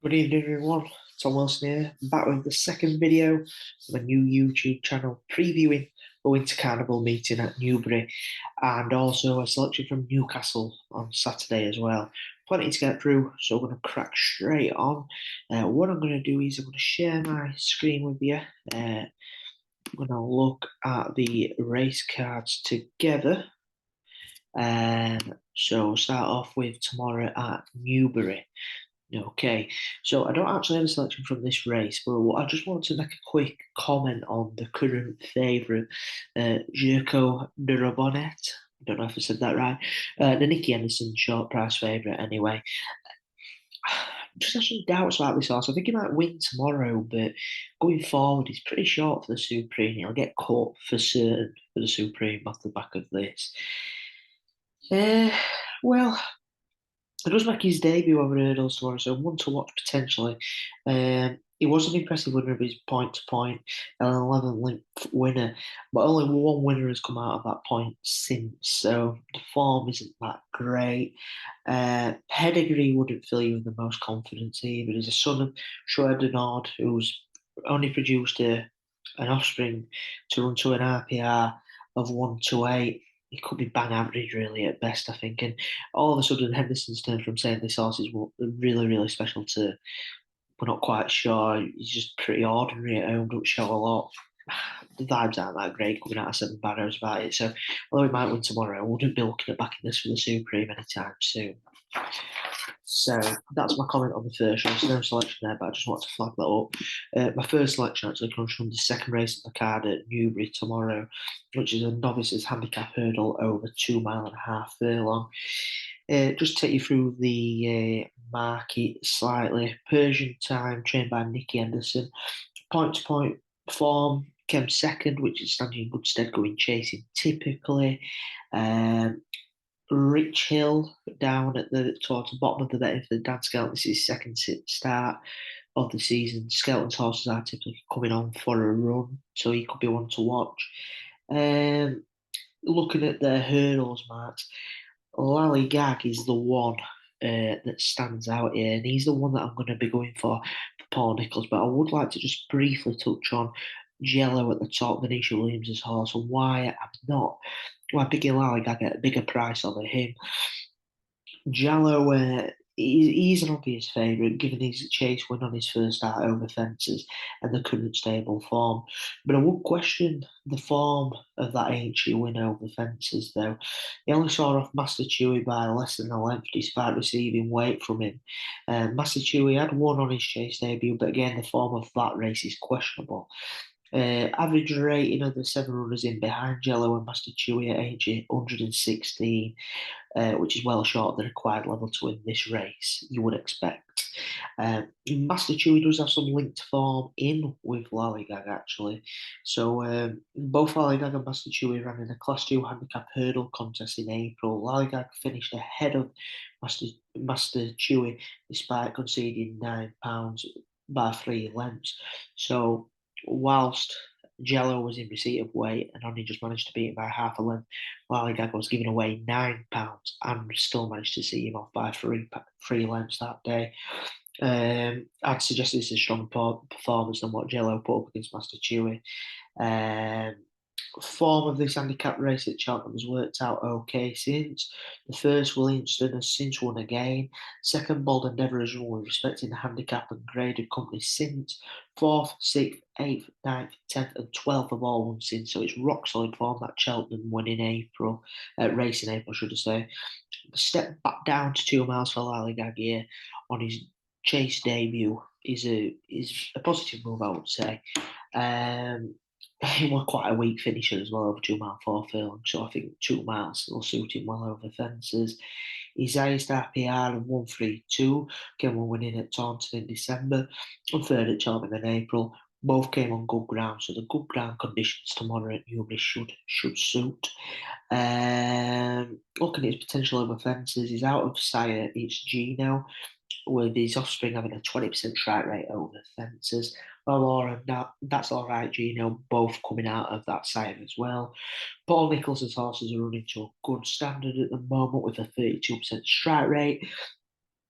Good evening, everyone. Tom Wilson here, back with the second video of a new YouTube channel previewing the Winter Carnival meeting at Newbury and also a selection from Newcastle on Saturday as well. Plenty to get through, so I'm going to crack straight on. What I'm going to do is I'm going to share my screen with you. I'm going to look at the race cards together. So we'll start off with tomorrow at Newbury. Okay, so I don't actually have a selection from this race, but I just want to make a quick comment on the current favourite, Jirko de Robonet. I don't know if I said that right. The Nicky Anderson short price favourite, anyway. Just have some doubts about this horse. I think he might win tomorrow, but going forward, he's pretty short for the Supreme. He'll get caught for certain for the Supreme off the back of this. Uh, well, it does make his debut over hurdles tomorrow, so one to watch potentially. He was an impressive winner of his point to point, an 11 length winner, but only one winner has come out of that point since, so the form isn't that great. Pedigree wouldn't fill you with the most confidence either. He's a son of Schroeder, who's only produced an offspring to run to an RPR of 128. He could be bang average, really, at best, I think. And all of a sudden, Henderson's turned from saying this horse is really, really special to we're not quite sure. He's just pretty ordinary at home, don't show a lot. The vibes aren't that great coming out of Seven Barrows about it. So, although he might win tomorrow, I wouldn't be looking at backing this for the Supreme anytime soon. So that's my comment on the first race. No selection there, but I just want to flag that up. My first selection actually comes from the second race of the card at Newbury tomorrow, which is a novice's handicap hurdle over 2 mile and a half furlong. Just take you through the market slightly. Persian time, trained by Nicky Anderson. Point to point form, came second, which is standing in good stead going chasing typically. Um, Rich Hill down at the towards the bottom of the betting for the Dan Skelton. This is his second start of the season. Skelton's horses are typically coming on for a run, so he could be one to watch. Looking at the hurdles, Matt, Gag is the one that stands out here, and he's the one that I'm going to be going for Paul Nichols. But I would like to just briefly touch on Jello at the top, Venetia Williams' horse, and why I'm not, why Biggie Gag at a bigger price over him. Jallo, he's an obvious favourite given his chase win on his first start over fences and the current stable form. But I would question the form of that ancient win over fences, though. He only saw off Master Chewy by less than a length despite receiving weight from him. Master Chewy had won on his chase debut, but again, the form of that race is questionable. Average rating of the seven runners in behind Jello and Master Chewy at age 116, which is well short of the required level to win this race, you would expect. Master Chewy does have some linked form in with Lollygag, actually. So both Lollygag and Master Chewy ran in a Class 2 handicap hurdle contest in April. Lollygag finished ahead of Master Chewy despite conceding £9 by 3 lengths. So whilst Jello was in receipt of weight and only just managed to beat him by half a length, Lallygag was giving away £9 and still managed to see him off by three lengths that day. I'd suggest this is a strong performance than what Jello put up against Master Chewy. Form of this handicap race at Cheltenham has worked out okay since. The first, Williamston, has since won again. Second, Bold Endeavour has won with respect in the handicap and graded company since. Fourth, sixth, eighth, ninth, 10th, and 12th have all won since. So it's rock solid form that Cheltenham won in April, race in April, should I say. Step back down to 2 miles for Lallygag here on his chase debut is a positive move, I would say. He was quite a weak finisher as well, over 2 mile 4 furlong. So I think 2 miles will suit him well over fences. His highest RPR of 132 came on winning at Taunton in December and third at Cheltenham in April. Both came on good ground, so the good ground conditions tomorrow at Newbury should suit. Looking at his potential over fences, he's out of sire. It's Gino, with his offspring having a 20% strike rate over fences. Laura, that's all right, Gino, both coming out of that side as well. Paul Nicholson's horses are running to a good standard at the moment with a 32% strike rate.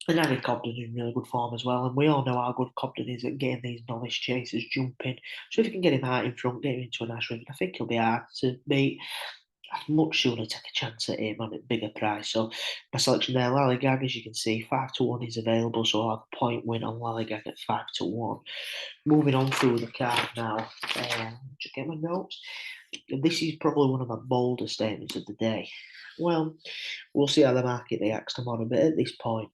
And Harry Cobden in really good form as well. And we all know how good Cobden is at getting these novice chasers jumping. So if you can get him out in front, get him into a nice ring, I think he'll be hard to beat. I'd much sooner take a chance at him on a bigger price. So my selection there, Lallygag, as you can see, 5-1 is available. So I'll have a point win on Lallygag at 5-1. Moving on through the card now. Just get my notes. This is probably one of my bolder statements of the day. Well, we'll see how the market reacts tomorrow, but at this point,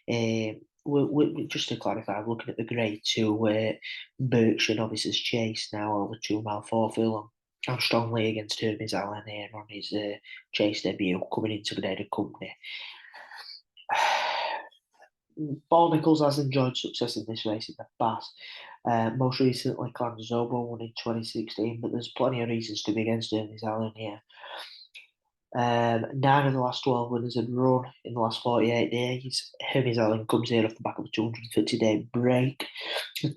just to clarify, I'm looking at the grade 2 where Berkshire Novices Chase now over 2 mile 4 furlong. I'm strongly against Hermes Allen here on his chase debut coming into graded company. Paul Nicholls has enjoyed success in this race in the past. Most recently, Clan Zobo won in 2016, but there's plenty of reasons to be against Hermes Allen here. 9 of the last 12 winners had run in the last 48 days. Hermes Allen comes here off the back of a 250-day break.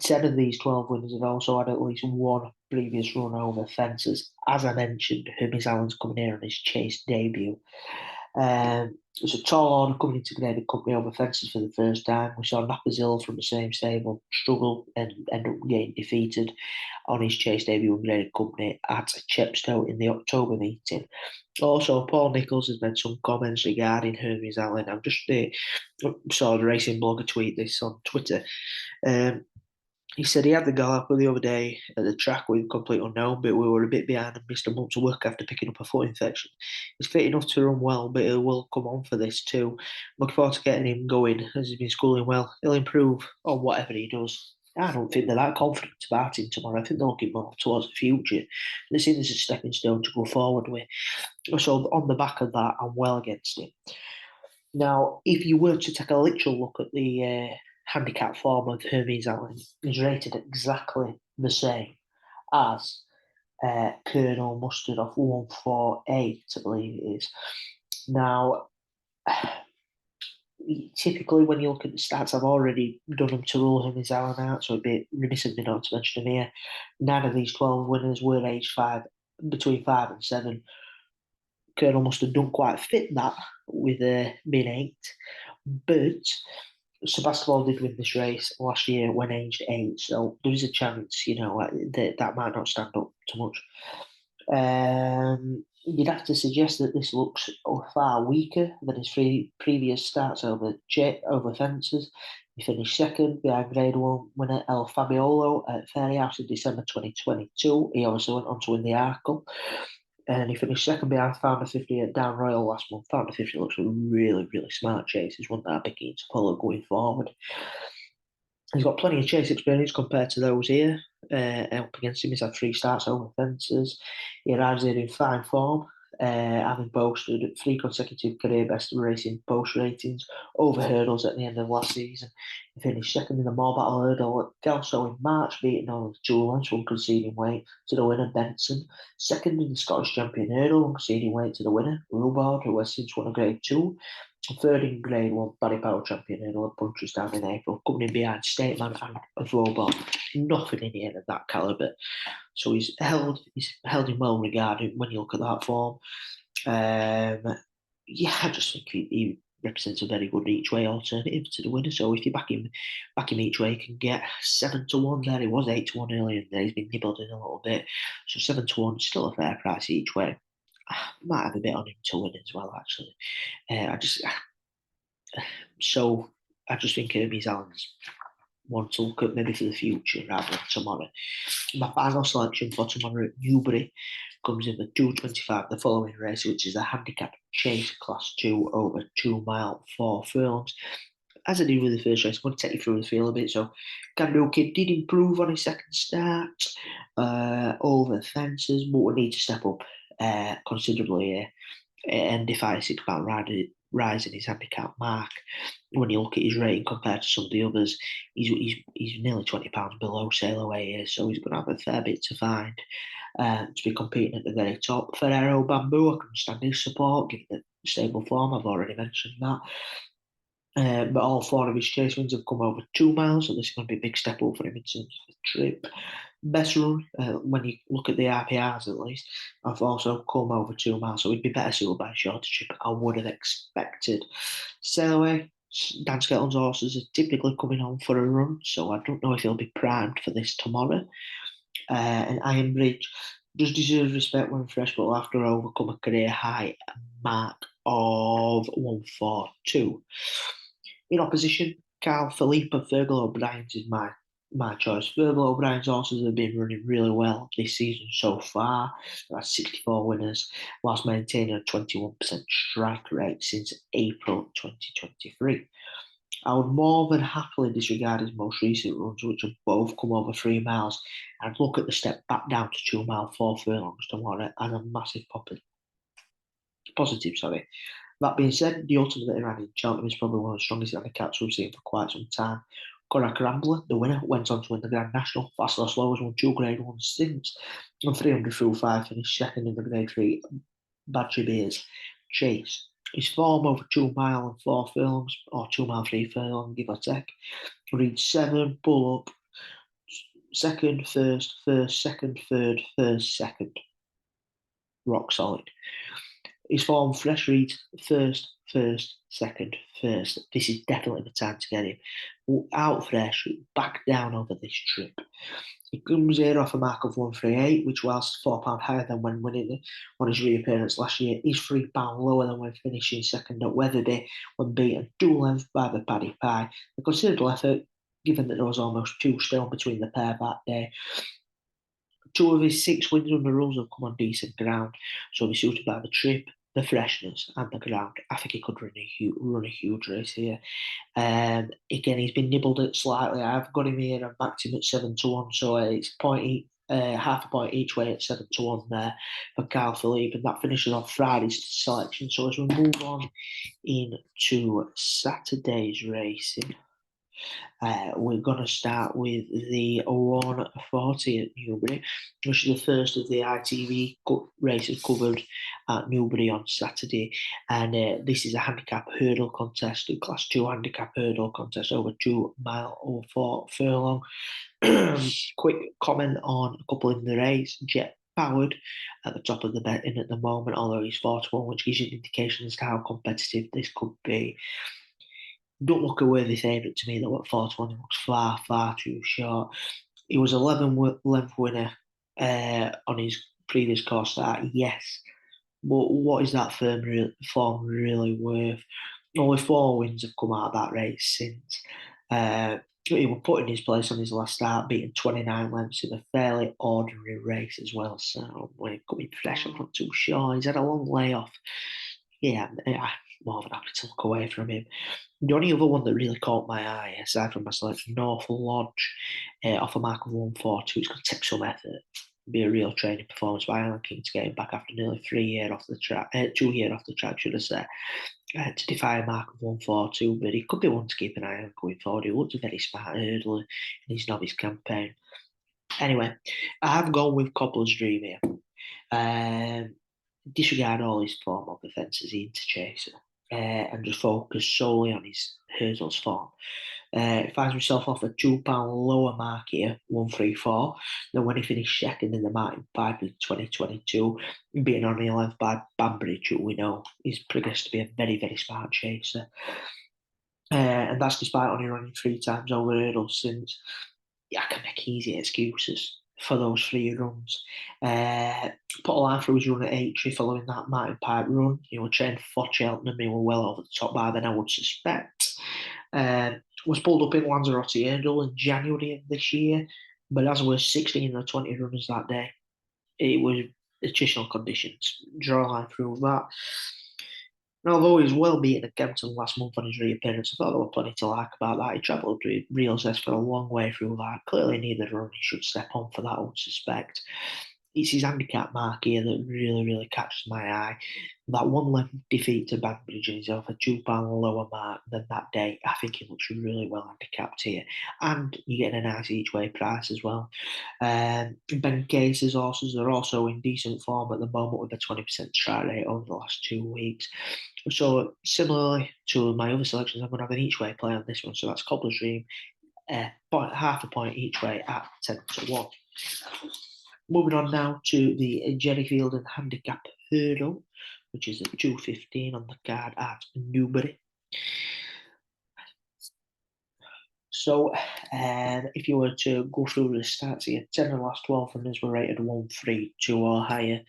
10 of these 12 winners have also had at least one previous run over fences. As I mentioned, Hermes Allen's coming here on his chase debut. It's a tall order coming into graded company over fences for the first time. We saw Nappers Hill from the same stable struggle and end up getting defeated on his chase debut in graded company at Chepstow in the October meeting. Also, Paul Nicholls has made some comments regarding Hermes Allen. I've just saw the racing blogger tweet this on Twitter. He said he had the gallop the other day at the track with complete unknown, but we were a bit behind and missed a month's work after picking up a foot infection. He's fit enough to run well, but he will come on for this too. Looking forward to getting him going as he's been schooling well. He'll improve on whatever he does. I don't think they're that confident about him tomorrow. I think they're looking more towards the future. They see this as a stepping stone to go forward with. So on the back of that, I'm well against him. Now, if you were to take a literal look at the handicap form of Hermes Allen, he's rated exactly the same as Colonel Mustard off 148, I believe it is. Now, typically when you look at the stats, I've already done them to rule Hermes Allen out, so it'd be remiss of me not to mention him here. 9 of these 12 winners were aged 5, between 5 and 7. Colonel Mustard don't quite fit that with being 8, but Sebastopol did win this race last year when aged 8, so there is a chance, that might not stand up too much. You'd have to suggest that this looks far weaker than his previous starts over fences. He finished second behind Grade 1 winner El Fabiolo at Fairyhouse in December 2022. He also went on to win the Arkle. And he finished second behind Founder 50 at Down Royal last month. Founder 50 looks a really, really smart chase. He's one that I'd be keen to follow going forward. He's got plenty of chase experience compared to those here. Up against him, he's had 3 starts over fences. He arrives here in fine form, having posted 3 consecutive career best racing post ratings over hurdles at the end of last season. He finished second in the More Battle hurdle at Kelso in March, beating only 2 lengths from conceding weight to the winner, Benson. Second in the Scottish Champion hurdle, conceding weight to the winner, Rubard, who has since won a Grade 2. Third in Grade 1, Barry Power Champion hurdle at Punchestown in April, coming in behind Stateman and Robot. Nothing in here of that calibre. So he's held in well regarded when you look at that form. I just think he represents a very good each way alternative to the winner. So if you back him each way, you can get 7-1 there. He was 8-1 earlier in the day. He's been nibbled in a little bit. So 7-1 is still a fair price each way. I might have a bit on him to win as well, actually. I just think Hermes Allen's one to look at maybe for the future rather than tomorrow. My final selection for tomorrow at Newbury comes in the 225, the following race, which is the handicap chase class 2 over 2 mile 4 furlongs. As I did with the first race, I'm going to take you through the field a bit. So, Gandil Kid did improve on his second start over fences, but we need to step up considerably here and defy a £6 rise in his handicap mark. When you look at his rating compared to some of the others, he's nearly £20 below sail away here, so he's going to have a fair bit to find to be competing at the very top. Ferrero Bamboo, I can stand his support, given the stable form, I've already mentioned that. But all 4 of his chase wins have come over 2 miles, so this is going to be a big step up for him in terms of the trip. Best run, when you look at the RPRs at least, I've also come over 2 miles, so he'd be better suited by a shorter trip, I would have expected. Sail away, Dan Skelton's horses are typically coming on for a run, so I don't know if he'll be primed for this tomorrow. And Iron Bridge does deserve respect when fresh, but will have to overcome a career high mark of 142. In opposition, Carl Philippe and Fergal O'Brien's is my choice. Fergal O'Brien's horses have been running really well this season so far. They've had 64 winners, whilst maintaining a 21% strike rate since April 2023. I would more than happily disregard his most recent runs, which have both come over 3 miles, and look at the step back down to 2 mile 4 furlongs tomorrow as a massive positive. Sorry. That being said, the ultimate Iranian Cheltenham is probably one of the strongest handicaps we've seen for quite some time. Korak Rambler, the winner, went on to win the Grand National. Fast or Slow has won 2 Grade 1s since, and 300 through 5 finished second in the Grade 3 Badger Beers Chase. His form over 2 mile and 4 furlongs, or 2 mile 3 furlong, give or take, reads 7, pull up, second, first, second, third, first, second. Rock solid. His form fresh reads first, second, first. This is definitely the time to get him. Out fresh, back down over this trip. He comes here off a mark of 138, which, whilst £4 higher than when winning on his reappearance last year, is £3 lower than when finishing second at Wetherby when beaten 2 lengths by the Paddy Pie. A considerable effort, given that there was almost 2 stone between the pair that day. 2 of his 6 wins under rules have come on decent ground, so he'll be suited by the trip, the freshness, and the ground. I think he could run a huge race here. Again, he's been nibbled at slightly. I've got him here and backed him at 7-1, so it's half a point each way at 7-1 there for Carl Philippe, and that finishes off Friday's selection. So as we move on into Saturday's racing, we're going to start with the 140 at Newbury, which is the first of the ITV races covered at Newbury on Saturday. And this is a handicap hurdle contest, a Class 2 handicap hurdle contest over 2 mile or 4 furlong. Quick comment on a couple in the race. Jet Powered at the top of the betting at the moment, although he's 4-1, which gives you an indication as to how competitive this could be. Don't look a worthy favourite to me, though, at 4-1. He looks far, far too short. He was 11 length winner on his previous course start, yes. But what is that form really worth? Only 4 wins have come out of that race since. He was put in his place on his last start, beating 29 lengths in a fairly ordinary race as well. So when he coming fresh, I'm not too sure. He's had a long layoff. Yeah, I'm more than happy to look away from him. The only other one that really caught my eye, aside from my selection, North Lodge, off a mark of 142. It's going to take some effort. Be a real training performance by Alan King to get him back after nearly 3 years off the track, 2 years off the track, should I say, to defy a mark of 142. But he could be one to keep an eye on going forward. He looks a very smart hurdler in his novice campaign. Anyway, I have gone with Cobbler's Dream here. Disregard all his form on the fence as the interchaser and just focus solely on his hurdles form. Finds himself off a £2 lower mark here, 134, than when he finished second in the Martin Pipe in 2022, being on the 11th by Banbridge, who we know is progressed to be a very, very smart chaser. And that's despite only running 3 times over hurdles since. I can make easy excuses for those 3 runs. Put a line through his run at Aintree following that Martin Pipe run. He was trained for Cheltenham. He were well over the top by then, I would suspect. Was pulled up in Lanzarote Hurdle in January of this year, but as were 16 or 20 runners that day. It was attritional conditions. Draw a line through that. And although he was well beaten at Kempton last month on his reappearance, I thought there were plenty to like about that. He travelled with real zest for a long way through that. Clearly neither run he should step on for that, I would suspect. It's his handicap mark here that really, really catches my eye. That 1-length defeat to Banbridge and he's off a £2 lower mark than that day. I think he looks really well handicapped here. And you're getting a nice each way price as well. Ben Case's horses are also in decent form at the moment with a 20% strike rate over the last 2 weeks. So similarly to my other selections, I'm going to have an each way play on this one. So that's Cobbler's Dream, half a point each way at 10-1. Moving on now to the Jerry Fielden Handicap Hurdle, which is at 2:15 on the card at Newbury. So, if you were to go through the stats here, 10 of the last 12 runners were rated 1, 3, 2 or higher.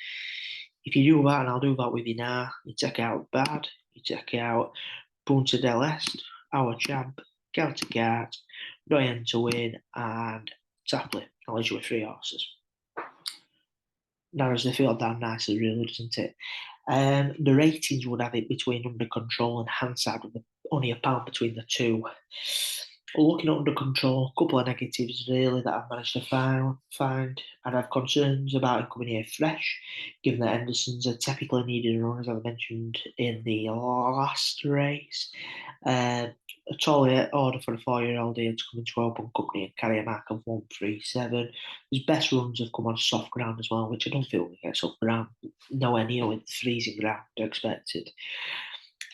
If you do that, and I'll do that with you now, you check out Bad, you check out Punta del Este, Our Champ, Celtic Art, Doyen to Win, and Tapley. I'll leave you with three horses. Narrows the field down nicely, really, doesn't it? The ratings would have it between Under Control and Hansard, with only a pound between the two. Looking at Under Control, a couple of negatives really that I've managed to find. I'd have concerns about him coming here fresh, given that Henderson's a typically needed run, as I mentioned in the last race. A tall order for a 4-year-old here to come into open company and carry a mark of 137. His best runs have come on soft ground as well, which I don't feel he gets up ground nowhere near with the freezing ground expected.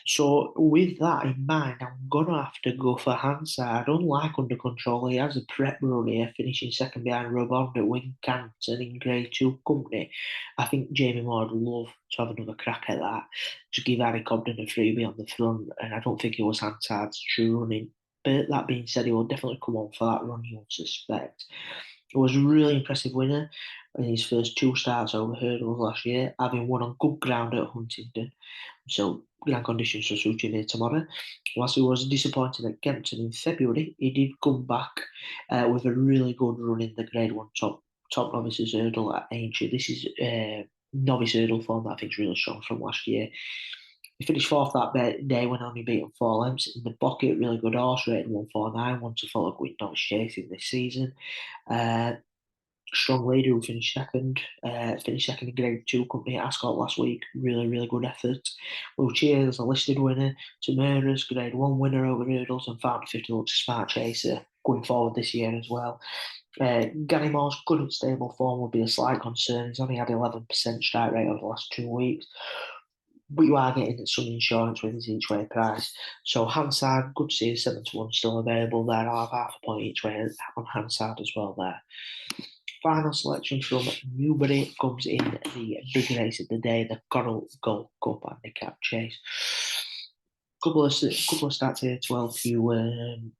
So with that in mind, I'm gonna have to go for Hansard. Unlike Under Control, he has a prep run here, finishing second behind Robond at Wing Canton in Grade 2 company. I think Jamie Moore would love to have another crack at that. Just give Harry Cobden a freebie on the front, and I don't think it was Hansard's true running. But that being said, he will definitely come on for that run, you would suspect. It was a really impressive winner in his first two starts over hurdles last year, having won on good ground at Huntingdon. So ground conditions for suiting here tomorrow. Whilst he was disappointed at Kempton in February, he did come back with a really good run in the Grade 1 top novices hurdle at Aintree. This is novice hurdle form that I think is really strong from last year. He finished fourth that day when only beaten 4 lengths. In the pocket, really good horse, rated 149, one to follow Queen Novice chasing this season. Uh, Strong leader who finished second in Grade 2 company at Ascot last week. Really, really good effort. Will Cheers, a listed winner. Tamura's Grade 1 winner over hurdles and found 50 looks a smart chaser going forward this year as well. Ganimore's current stable form would be a slight concern. He's only had 11% strike rate over the last 2 weeks. But you are getting some insurance with his each way price. So Hansard, good to see 7-1 still available there. I'll have half a point each way on Hansard as well there. Final selection from Newbury comes in the big race of the day, the Coral Gold Cup Handicap Chase. Couple of stats here to help you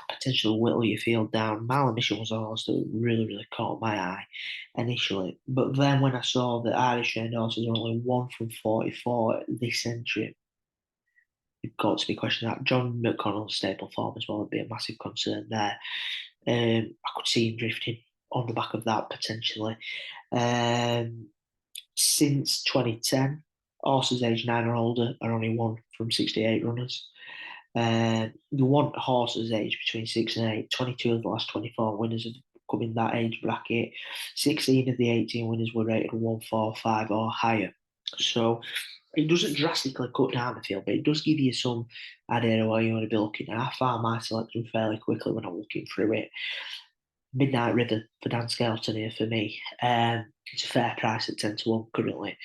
potentially whittle your field down. Mile Mission was a horse that really, really caught my eye initially. But then when I saw that Irish trained horses are only 1 from 44 this century, it got to be questioned that. John McConnell's stable form as well would be a massive concern there. I could see him drifting on the back of that potentially. Since 2010, horses aged 9 or older are only 1 from 68 runners. You want horses aged between 6 and 8. 22 of the last 24 winners have come in that age bracket. 16 of the 18 winners were rated 1, 4, 5 or higher. So it doesn't drastically cut down the field, but it does give you some idea of what you want to be looking at. I found my selection fairly quickly when I'm looking through it. Midnight River for Dan Skelton here for me. It's a fair price at 10-1 currently,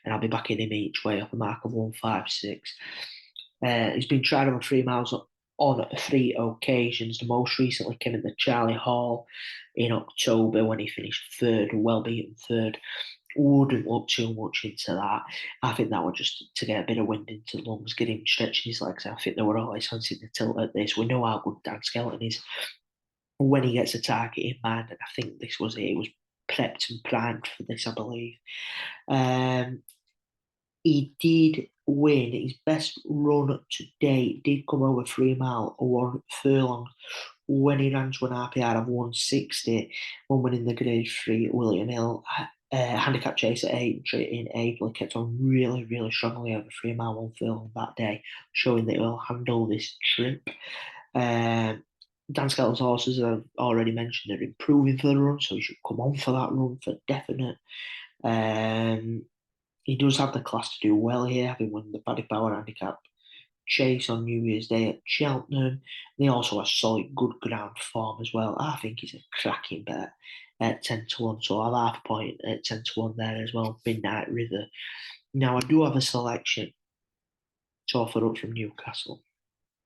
and I'll be backing him each way up a mark of 156. He's been tried over 3 miles on 3 occasions. The most recently came in the Charlie Hall in October when he finished third, well beaten third. Wouldn't look too much into that. I think that was just to get a bit of wind into the lungs, get him stretching his legs. I think they were always fancying the tilt at this. We know how good Dan Skelton is when he gets a target in mind, and I think this was it. It was prepped and primed for this, I believe. He did win his best run to date, did come over 3 mile or 1 furlong when he ran to an RPR of 160 when winning the Grade 3 at William Hill. Handicap chase at Aintree in April. He kept on really, really strongly over 3 mile, 1 furlong that day, showing that he'll handle this trip. Dan Skelton's horses, I've already mentioned, are improving for the run, so he should come on for that run for definite. He does have the class to do well here, having won the Paddy Power Handicap Chase on New Year's Day at Cheltenham. They also have solid, good ground form as well. I think he's a cracking bet at 10-1, so I'll have half a point at 10-1 there as well. Midnight River. Now, I do have a selection to offer up from Newcastle.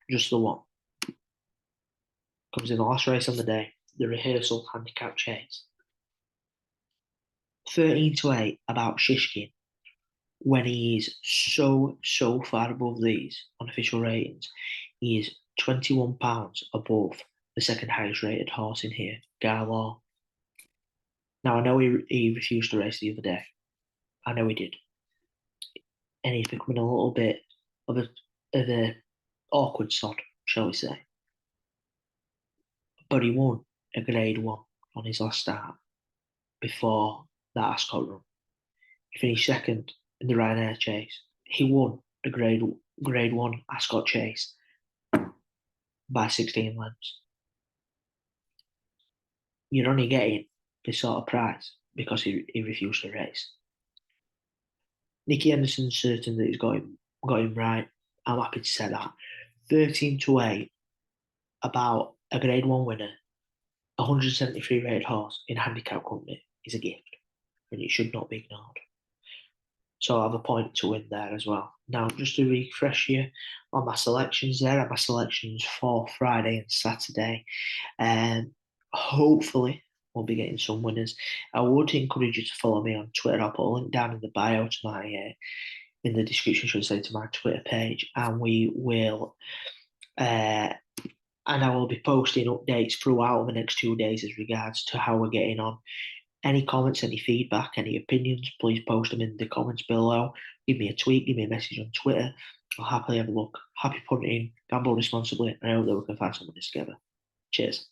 Just the one. Comes in the last race on the day, the rehearsal handicap chase. 13-8 about Shishkin when he is so far above these on official ratings. He is £21 above the second highest rated horse in here, Garlaw. Now, I know he refused to race the other day. I know he did. And he's becoming a little bit of a awkward sod, shall we say. But he won a grade one on his last start before that Ascot run. He finished second in the Ryanair chase. He won the grade one Ascot chase by 16 lengths. You're only getting this sort of prize because he refused to race. Nicky Henderson's certain that he's got him right. I'm happy to say that. 13-8 about a grade one winner, 173 rated horse in handicap company is a gift, and it should not be ignored. So I have a point to win there as well. Now, just to refresh you on my selections there, my selections for Friday and Saturday. And hopefully we'll be getting some winners. I would encourage you to follow me on Twitter. I'll put a link down in the bio to my in the description, should I say, to my Twitter page, and we will and I will be posting updates throughout the next 2 days as regards to how we're getting on. Any comments, any feedback, any opinions, please post them in the comments below. Give me a tweet, give me a message on Twitter. I'll happily have a look. Happy punting, gamble responsibly, and I hope that we can find some of this together. Cheers.